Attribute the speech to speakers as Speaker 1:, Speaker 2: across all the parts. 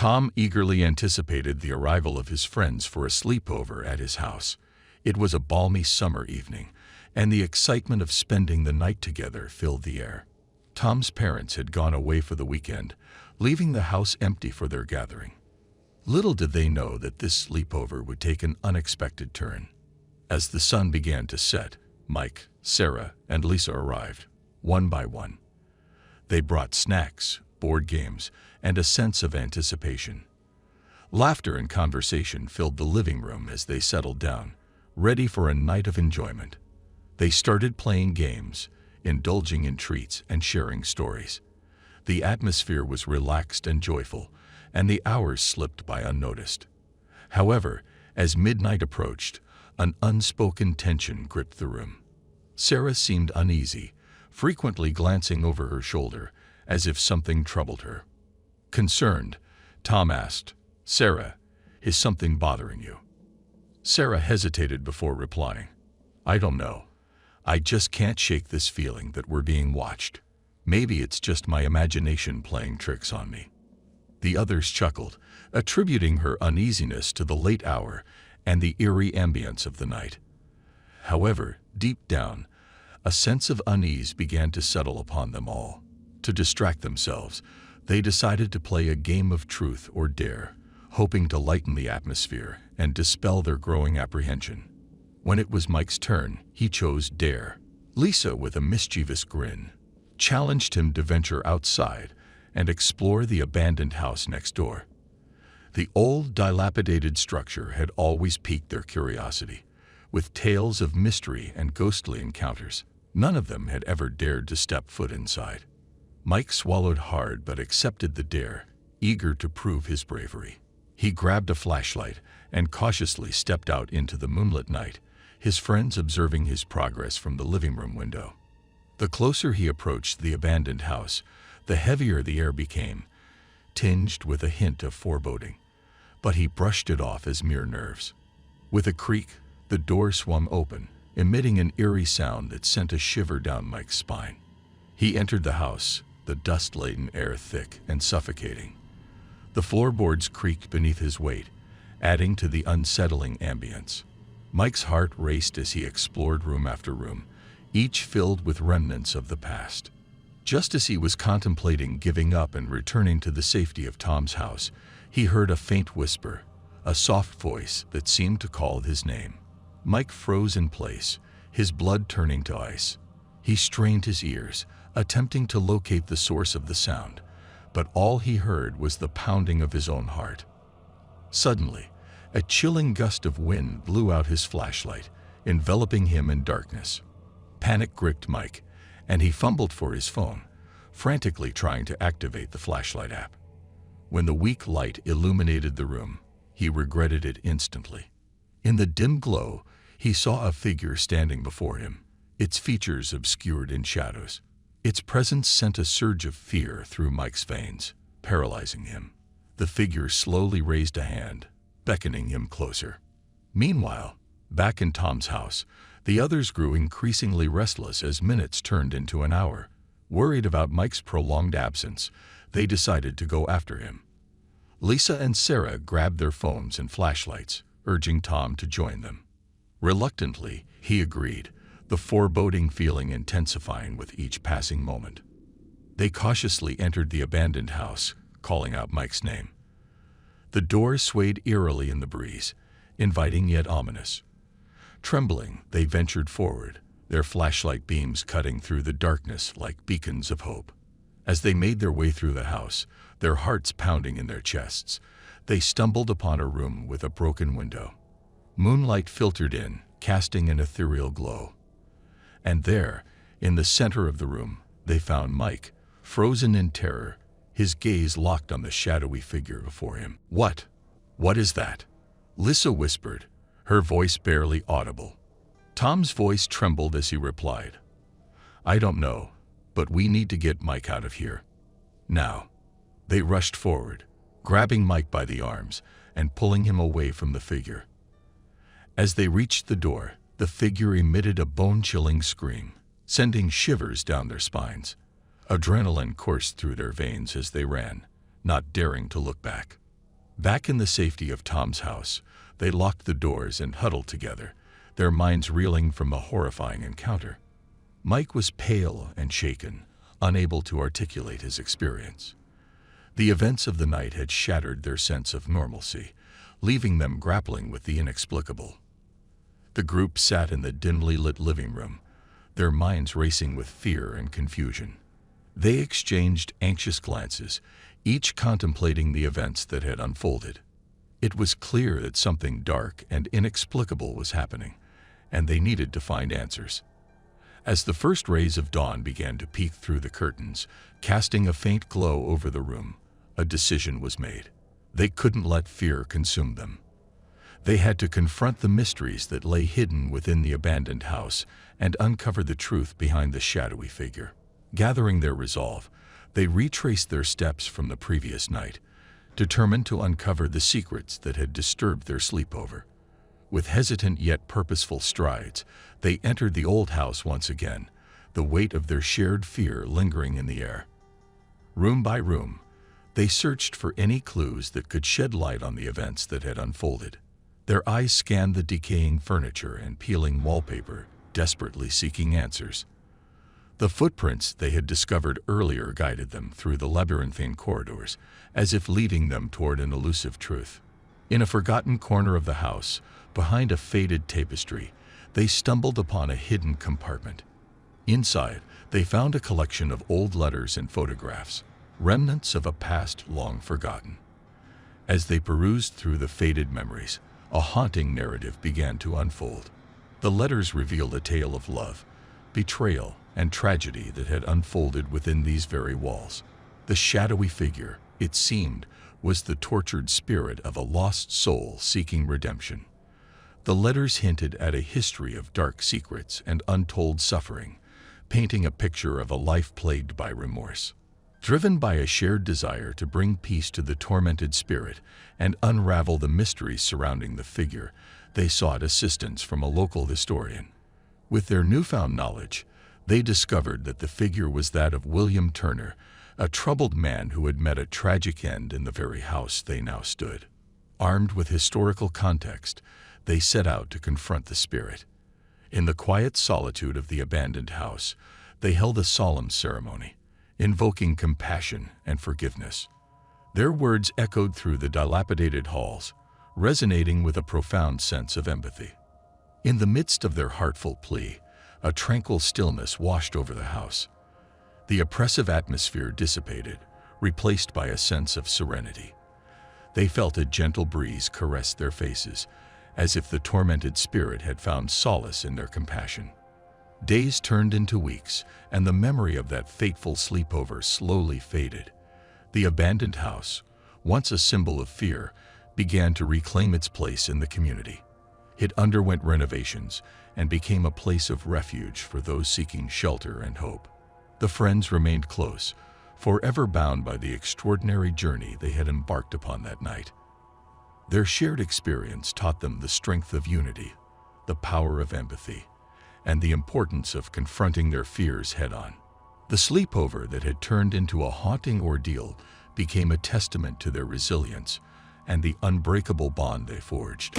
Speaker 1: Tom eagerly anticipated the arrival of his friends for a sleepover at his house. It was a balmy summer evening, and the excitement of spending the night together filled the air. Tom's parents had gone away for the weekend, leaving the house empty for their gathering. Little did they know that this sleepover would take an unexpected turn. As the sun began to set, Mike, Sarah, and Lisa arrived, one by one. They brought snacks, board games, and a sense of anticipation. Laughter and conversation filled the living room as they settled down, ready for a night of enjoyment. They started playing games, indulging in treats, and sharing stories. The atmosphere was relaxed and joyful, and the hours slipped by unnoticed. However, as midnight approached, an unspoken tension gripped the room. Sarah seemed uneasy, frequently glancing over her shoulder, as if something troubled her. Concerned, Tom asked, "Sarah, is something bothering you?" Sarah hesitated before replying, "I don't know. I just can't shake this feeling that we're being watched. Maybe it's just my imagination playing tricks on me." The others chuckled, attributing her uneasiness to the late hour and the eerie ambience of the night. However, deep down, a sense of unease began to settle upon them all. To distract themselves, they decided to play a game of truth or dare, hoping to lighten the atmosphere and dispel their growing apprehension. When it was Mike's turn, he chose dare. Lisa, with a mischievous grin, challenged him to venture outside and explore the abandoned house next door. The old, dilapidated structure had always piqued their curiosity, with tales of mystery and ghostly encounters. None of them had ever dared to step foot inside. Mike swallowed hard but accepted the dare, eager to prove his bravery. He grabbed a flashlight and cautiously stepped out into the moonlit night, his friends observing his progress from the living room window. The closer he approached the abandoned house, the heavier the air became, tinged with a hint of foreboding. But he brushed it off as mere nerves. With a creak, the door swung open, emitting an eerie sound that sent a shiver down Mike's spine. He entered the house, the dust-laden air thick and suffocating. The floorboards creaked beneath his weight, adding to the unsettling ambience. Mike's heart raced as he explored room after room, each filled with remnants of the past. Just as he was contemplating giving up and returning to the safety of Tom's house, he heard a faint whisper, a soft voice that seemed to call his name. Mike froze in place, his blood turning to ice. He strained his ears, attempting to locate the source of the sound, but all he heard was the pounding of his own heart. Suddenly, a chilling gust of wind blew out his flashlight, enveloping him in darkness. Panic gripped Mike, and he fumbled for his phone, frantically trying to activate the flashlight app. When the weak light illuminated the room, he regretted it instantly. In the dim glow, he saw a figure standing before him, its features obscured in shadows. Its presence sent a surge of fear through Mike's veins, paralyzing him. The figure slowly raised a hand, beckoning him closer. Meanwhile, back in Tom's house, the others grew increasingly restless as minutes turned into an hour. Worried about Mike's prolonged absence, they decided to go after him. Lisa and Sarah grabbed their phones and flashlights, urging Tom to join them. Reluctantly, he agreed, the foreboding feeling intensifying with each passing moment. They cautiously entered the abandoned house, calling out Mike's name. The door swayed eerily in the breeze, inviting yet ominous. Trembling, they ventured forward, their flashlight beams cutting through the darkness like beacons of hope. As they made their way through the house, their hearts pounding in their chests, they stumbled upon a room with a broken window. Moonlight filtered in, casting an ethereal glow. And there, in the center of the room, they found Mike, frozen in terror, his gaze locked on the shadowy figure before him. "What? What is that?" Lisa whispered, her voice barely audible. Tom's voice trembled as he replied, "I don't know, but we need to get Mike out of here. Now." They rushed forward, grabbing Mike by the arms and pulling him away from the figure. As they reached the door, the figure emitted a bone-chilling scream, sending shivers down their spines. Adrenaline coursed through their veins as they ran, not daring to look back. Back in the safety of Tom's house, they locked the doors and huddled together, their minds reeling from a horrifying encounter. Mike was pale and shaken, unable to articulate his experience. The events of the night had shattered their sense of normalcy, leaving them grappling with the inexplicable. The group sat in the dimly lit living room, their minds racing with fear and confusion. They exchanged anxious glances, each contemplating the events that had unfolded. It was clear that something dark and inexplicable was happening, and they needed to find answers. As the first rays of dawn began to peek through the curtains, casting a faint glow over the room, a decision was made. They couldn't let fear consume them. They had to confront the mysteries that lay hidden within the abandoned house and uncover the truth behind the shadowy figure. Gathering their resolve, they retraced their steps from the previous night, determined to uncover the secrets that had disturbed their sleepover. With hesitant yet purposeful strides, they entered the old house once again, the weight of their shared fear lingering in the air. Room by room, they searched for any clues that could shed light on the events that had unfolded. Their eyes scanned the decaying furniture and peeling wallpaper, desperately seeking answers. The footprints they had discovered earlier guided them through the labyrinthine corridors, as if leading them toward an elusive truth. In a forgotten corner of the house, behind a faded tapestry, they stumbled upon a hidden compartment. Inside, they found a collection of old letters and photographs, remnants of a past long forgotten. As they perused through the faded memories, a haunting narrative began to unfold. The letters revealed a tale of love, betrayal, and tragedy that had unfolded within these very walls. The shadowy figure, it seemed, was the tortured spirit of a lost soul seeking redemption. The letters hinted at a history of dark secrets and untold suffering, painting a picture of a life plagued by remorse. Driven by a shared desire to bring peace to the tormented spirit and unravel the mysteries surrounding the figure, they sought assistance from a local historian. With their newfound knowledge, they discovered that the figure was that of William Turner, a troubled man who had met a tragic end in the very house they now stood. Armed with historical context, they set out to confront the spirit. In the quiet solitude of the abandoned house, they held a solemn ceremony, invoking compassion and forgiveness. Their words echoed through the dilapidated halls, resonating with a profound sense of empathy. In the midst of their heartful plea, a tranquil stillness washed over the house. The oppressive atmosphere dissipated, replaced by a sense of serenity. They felt a gentle breeze caress their faces, as if the tormented spirit had found solace in their compassion. Days turned into weeks, and the memory of that fateful sleepover slowly faded. The abandoned house, once a symbol of fear, began to reclaim its place in the community. It underwent renovations and became a place of refuge for those seeking shelter and hope. The friends remained close, forever bound by the extraordinary journey they had embarked upon that night. Their shared experience taught them the strength of unity, the power of empathy, and the importance of confronting their fears head-on. The sleepover that had turned into a haunting ordeal became a testament to their resilience and the unbreakable bond they forged.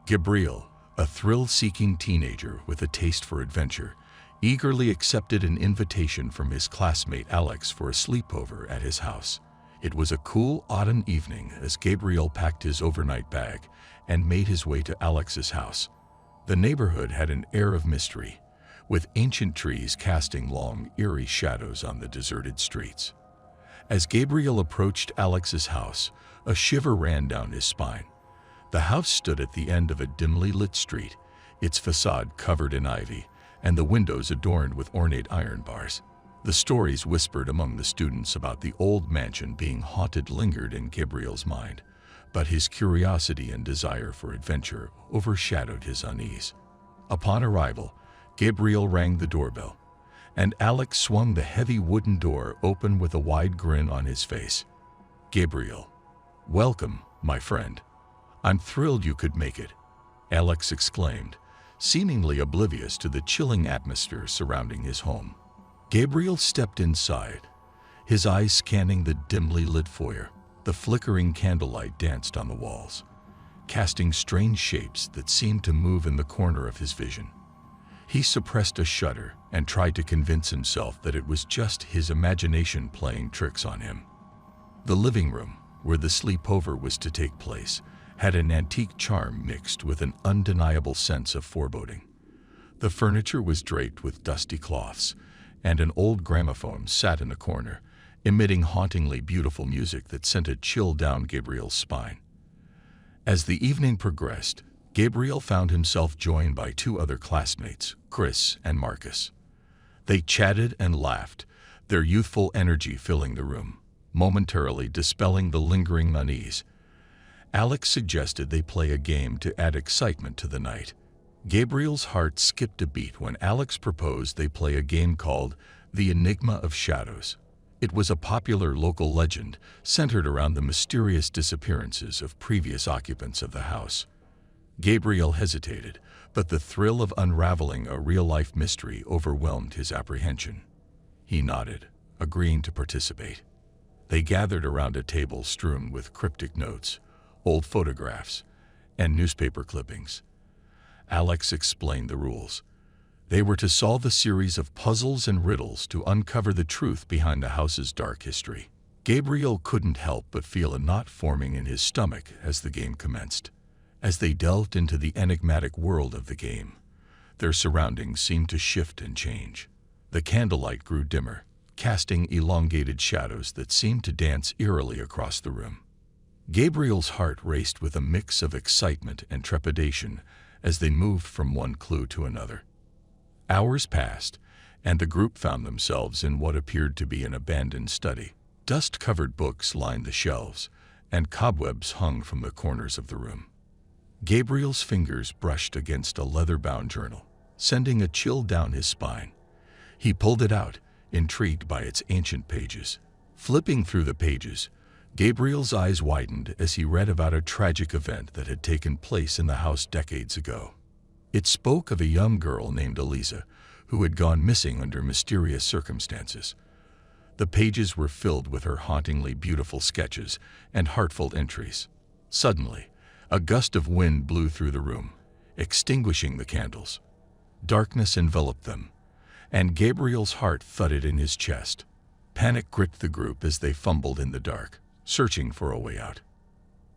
Speaker 1: Gabriel, a thrill-seeking teenager with a taste for adventure, eagerly accepted an invitation from his classmate Alex for a sleepover at his house. It was a cool autumn evening as Gabriel packed his overnight bag and made his way to Alex's house. The neighborhood had an air of mystery, with ancient trees casting long, eerie shadows on the deserted streets. As Gabriel approached Alex's house, a shiver ran down his spine. The house stood at the end of a dimly lit street, its facade covered in ivy, and the windows adorned with ornate iron bars. The stories whispered among the students about the old mansion being haunted lingered in Gabriel's mind, but his curiosity and desire for adventure overshadowed his unease. Upon arrival, Gabriel rang the doorbell, and Alex swung the heavy wooden door open with a wide grin on his face. "Gabriel, welcome, my friend. I'm thrilled you could make it," Alex exclaimed, seemingly oblivious to the chilling atmosphere surrounding his home. Gabriel stepped inside, his eyes scanning the dimly lit foyer. The flickering candlelight danced on the walls, casting strange shapes that seemed to move in the corner of his vision. He suppressed a shudder and tried to convince himself that it was just his imagination playing tricks on him. The living room, where the sleepover was to take place, had an antique charm mixed with an undeniable sense of foreboding. The furniture was draped with dusty cloths, and an old gramophone sat in the corner, emitting hauntingly beautiful music that sent a chill down Gabriel's spine. As the evening progressed, Gabriel found himself joined by two other classmates, Chris and Marcus. They chatted and laughed, their youthful energy filling the room, momentarily dispelling the lingering unease. Alex suggested they play a game to add excitement to the night. Gabriel's heart skipped a beat when Alex proposed they play a game called The Enigma of Shadows. It was a popular local legend centered around the mysterious disappearances of previous occupants of the house. Gabriel hesitated, but the thrill of unraveling a real-life mystery overwhelmed his apprehension. He nodded, agreeing to participate. They gathered around a table strewn with cryptic notes, old photographs, and newspaper clippings. Alex explained the rules. They were to solve a series of puzzles and riddles to uncover the truth behind the house's dark history. Gabriel couldn't help but feel a knot forming in his stomach as the game commenced. As they delved into the enigmatic world of the game, their surroundings seemed to shift and change. The candlelight grew dimmer, casting elongated shadows that seemed to dance eerily across the room. Gabriel's heart raced with a mix of excitement and trepidation as they moved from one clue to another. Hours passed, and the group found themselves in what appeared to be an abandoned study. Dust-covered books lined the shelves, and cobwebs hung from the corners of the room. Gabriel's fingers brushed against a leather-bound journal, sending a chill down his spine. He pulled it out, intrigued by its ancient pages. Flipping through the pages, Gabriel's eyes widened as he read about a tragic event that had taken place in the house decades ago. It spoke of a young girl named Eliza, who had gone missing under mysterious circumstances. The pages were filled with her hauntingly beautiful sketches and heartfelt entries. Suddenly, a gust of wind blew through the room, extinguishing the candles. Darkness enveloped them, and Gabriel's heart thudded in his chest. Panic gripped the group as they fumbled in the dark, searching for a way out.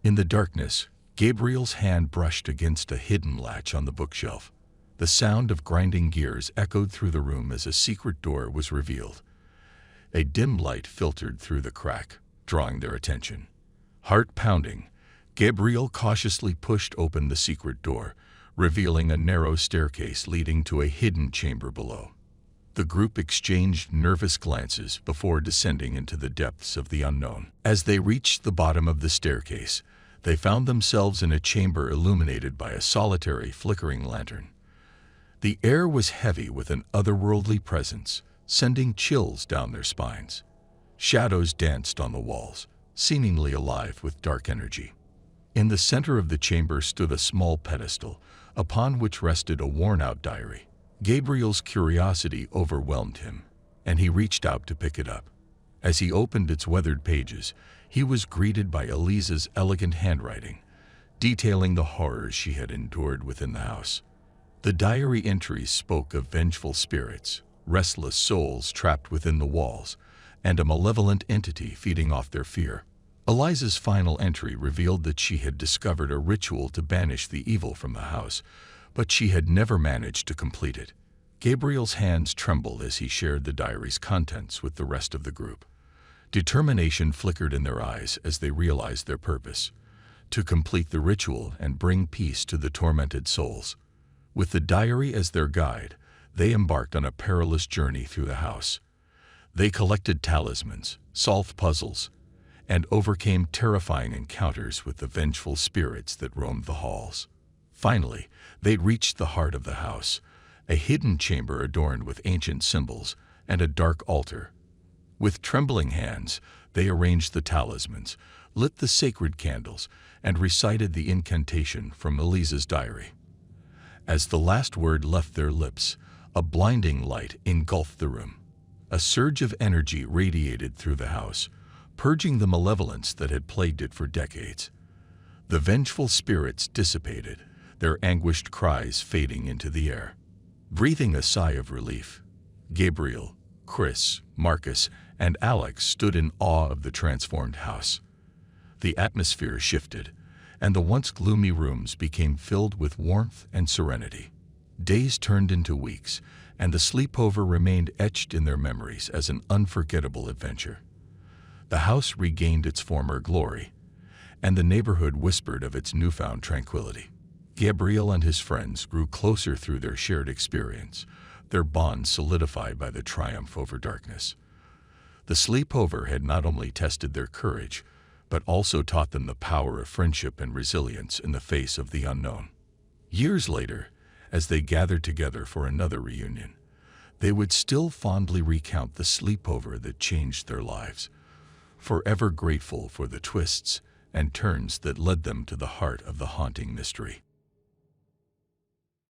Speaker 1: In the darkness, Gabriel's hand brushed against a hidden latch on the bookshelf. The sound of grinding gears echoed through the room as a secret door was revealed. A dim light filtered through the crack, drawing their attention. Heart pounding, Gabriel cautiously pushed open the secret door, revealing a narrow staircase leading to a hidden chamber below. The group exchanged nervous glances before descending into the depths of the unknown. As they reached the bottom of the staircase, they found themselves in a chamber illuminated by a solitary, flickering lantern. The air was heavy with an otherworldly presence, sending chills down their spines. Shadows danced on the walls, seemingly alive with dark energy. In the center of the chamber stood a small pedestal, upon which rested a worn-out diary. Gabriel's curiosity overwhelmed him, and he reached out to pick it up. As he opened its weathered pages, he was greeted by Eliza's elegant handwriting, detailing the horrors she had endured within the house. The diary entries spoke of vengeful spirits, restless souls trapped within the walls, and a malevolent entity feeding off their fear. Eliza's final entry revealed that she had discovered a ritual to banish the evil from the house, but she had never managed to complete it. Gabriel's hands trembled as he shared the diary's contents with the rest of the group. Determination flickered in their eyes as they realized their purpose: to complete the ritual and bring peace to the tormented souls. With the diary as their guide, they embarked on a perilous journey through the house. They collected talismans, solved puzzles, and overcame terrifying encounters with the vengeful spirits that roamed the halls. Finally, they reached the heart of the house, a hidden chamber adorned with ancient symbols and a dark altar. With trembling hands, they arranged the talismans, lit the sacred candles, and recited the incantation from Eliza's diary. As the last word left their lips, a blinding light engulfed the room. A surge of energy radiated through the house, purging the malevolence that had plagued it for decades. The vengeful spirits dissipated, their anguished cries fading into the air. Breathing a sigh of relief, Gabriel, Chris, Marcus, and Alex stood in awe of the transformed house. The atmosphere shifted, and the once gloomy rooms became filled with warmth and serenity. Days turned into weeks, and the sleepover remained etched in their memories as an unforgettable adventure. The house regained its former glory, and the neighborhood whispered of its newfound tranquility. Gabriel and his friends grew closer through their shared experience, their bond solidified by the triumph over darkness. The sleepover had not only tested their courage, but also taught them the power of friendship and resilience in the face of the unknown. Years later, as they gathered together for another reunion, they would still fondly recount the sleepover that changed their lives, forever grateful for the twists and turns that led them to the heart of the haunting mystery.